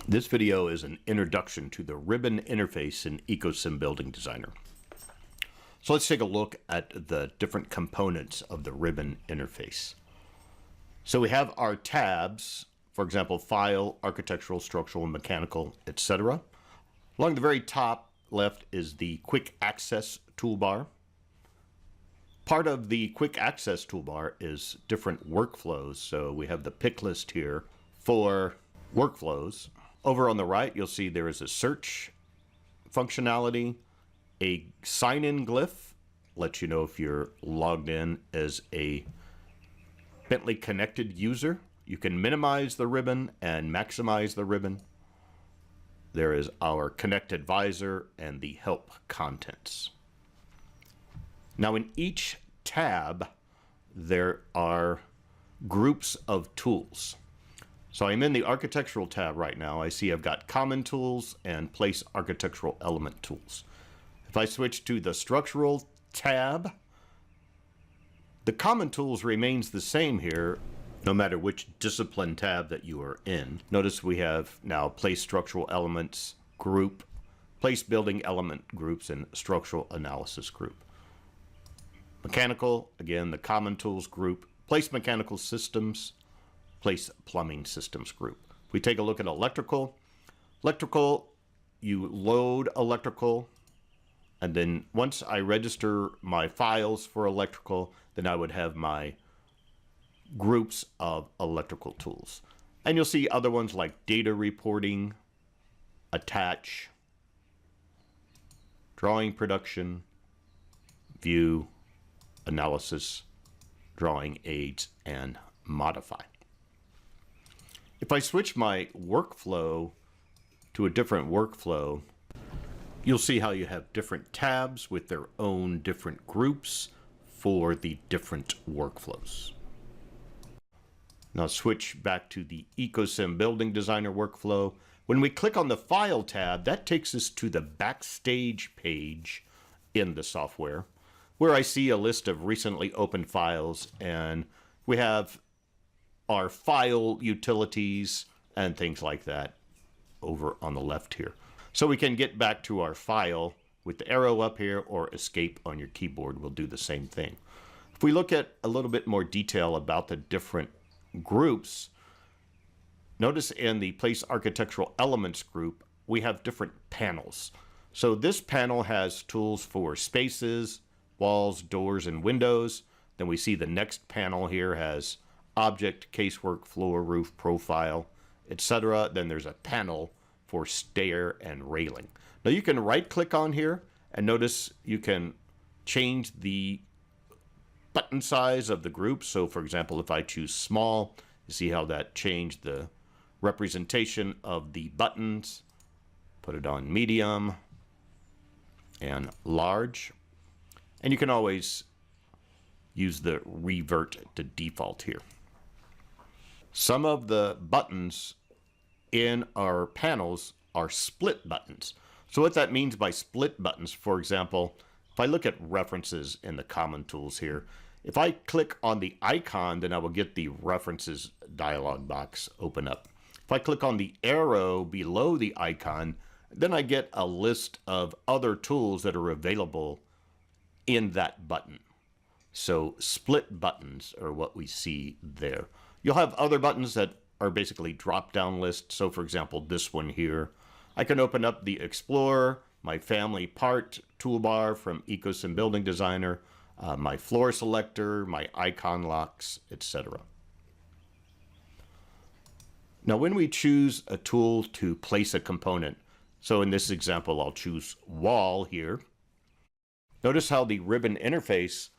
This video is an introduction to the ribbon interface in AECOsim Building Designer. So let's take a look at the different components of the ribbon interface. So we have our tabs, for example, file, architectural, structural, mechanical, etc. Along the very top left is the quick access toolbar. Part of the quick access toolbar is different workflows. So we have the pick list here for workflows. Over on the right, you'll see there is a search functionality, a sign-in glyph, lets you know if you're logged in as a Bentley connected user. You can minimize the ribbon and maximize the ribbon. There is our Connect Advisor and the help contents. Now in each tab, there are groups of tools. So I'm in the architectural tab right now. I see I've got common tools and place architectural element tools. If I switch to the structural tab, the common tools remains the same here, no matter which discipline tab that you are in. Notice we have now place structural elements group, place building element groups, and structural analysis group. Mechanical, again, the common tools group, place mechanical systems, place plumbing systems group. If we take a look at electrical, you load electrical, and then once I register my files for electrical, then I would have my groups of electrical tools. And you'll see other ones like data reporting, attach, drawing production, view, analysis, drawing aids, and modify. If I switch my workflow to a different workflow, you'll see how you have different tabs with their own different groups for the different workflows. Now switch back to the AECOsim Building Designer workflow. When we click on the File tab, that takes us to the Backstage page in the software, where I see a list of recently opened files, and we have our file utilities and things like that over on the left here. So we can get back to our file with the arrow up here, or escape on your keyboard will do the same thing. If we look at a little bit more detail about the different groups, notice in the Place Architectural Elements group, we have different panels. So this panel has tools for spaces, walls, doors, and windows. Then we see the next panel here has object, casework, floor, roof, profile, etc. Then there's a panel for stair and railing. Now you can right click on here and notice you can change the button size of the group. So for example, if I choose small, you see how that changed the representation of the buttons. Put it on medium and large. And you can always use the revert to default here. Some of the buttons in our panels are split buttons. So what that means by split buttons, for example, if I look at references in the common tools here, if I click on the icon, then I will get the references dialog box open up. If I click on the arrow below the icon, then I get a list of other tools that are available in that button. So split buttons are what we see there. You'll have other buttons that are basically drop-down lists. So for example, this one here, I can open up the Explorer, my Family Part toolbar from AECOsim Building Designer, my floor selector, my icon locks, etc. Now when we choose a tool to place a component, so in this example, I'll choose wall here. Notice how the ribbon interface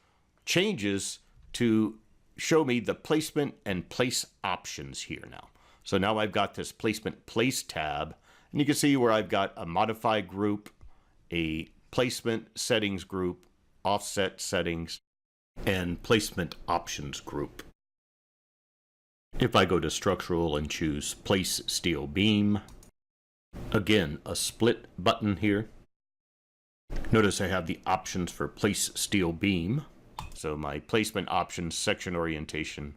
changes to show me the placement and place options here now. So now I've got this placement place tab, and you can see where I've got a modify group, a placement settings group, offset settings, and placement options group. If I go to structural and choose place steel beam, again, a split button here. Notice I have the options for place steel beam. So my placement options, section orientation,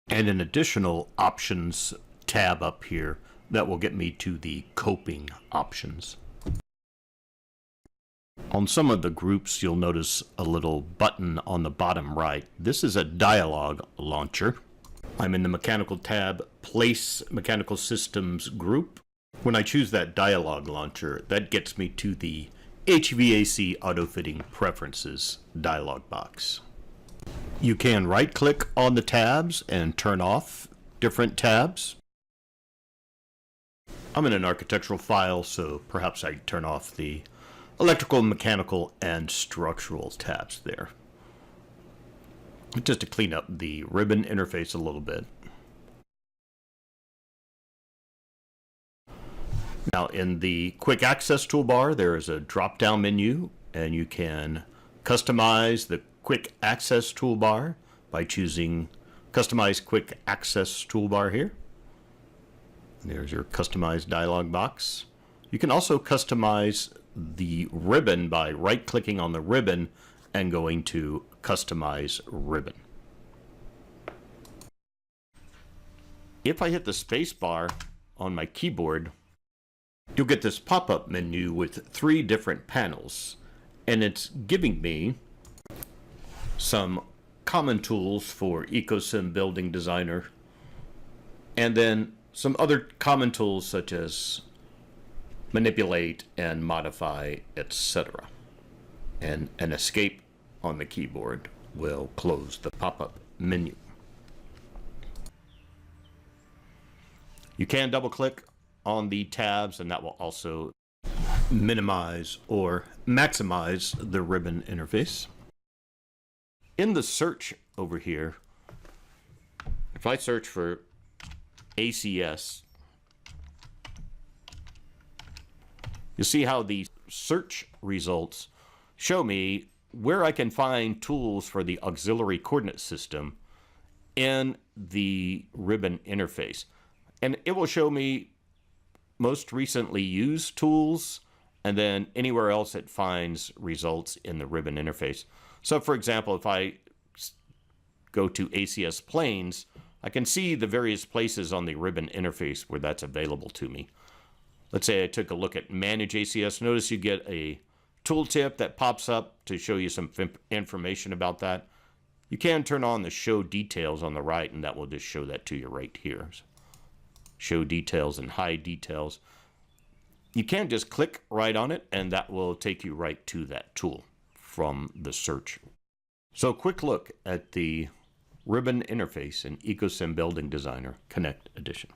and an additional options tab up here That will get me to the coping options. On some of the groups, you'll notice a little button on the bottom right. This is a dialog launcher. I'm in the Mechanical tab, Place Mechanical Systems group. When I choose that dialog launcher, that gets me to the HVAC Auto-Fitting Preferences dialog box. You can right-click on the tabs and turn off different tabs. I'm in an architectural file, so perhaps I turn off the electrical, mechanical, and structural tabs there, just to clean up the ribbon interface a little bit. Now in the quick access toolbar, there is a drop-down menu, and you can customize the quick access toolbar by choosing Customize Quick Access Toolbar here. There's your customized dialog box. You can also customize the ribbon by right-clicking on the ribbon and going to Customize Ribbon. If I hit the space bar on my keyboard, you'll get this pop-up menu with 3 different panels, and it's giving me some common tools for AECOsim Building Designer, and then some other common tools such as manipulate and modify, etc. And an escape on the keyboard will close the pop-up menu. You can double-click on the tabs, and that will also minimize or maximize the ribbon interface. In the search over here, if I search for ACS, you'll see how the search results show me where I can find tools for the auxiliary coordinate system in the ribbon interface. And it will show me most recently used tools, and then anywhere else it finds results in the ribbon interface. So for example, if I go to ACS planes, I can see the various places on the ribbon interface where that's available to me. Let's say I took a look at Manage ACS. Notice you get a tooltip that pops up to show you some information about that. You can turn on the Show Details on the right, and that will just show that to you right here. Show Details and Hide Details. You can just click right on it, and that will take you right to that tool from the search. So quick look at the ribbon interface in AECOsim Building Designer Connect Edition.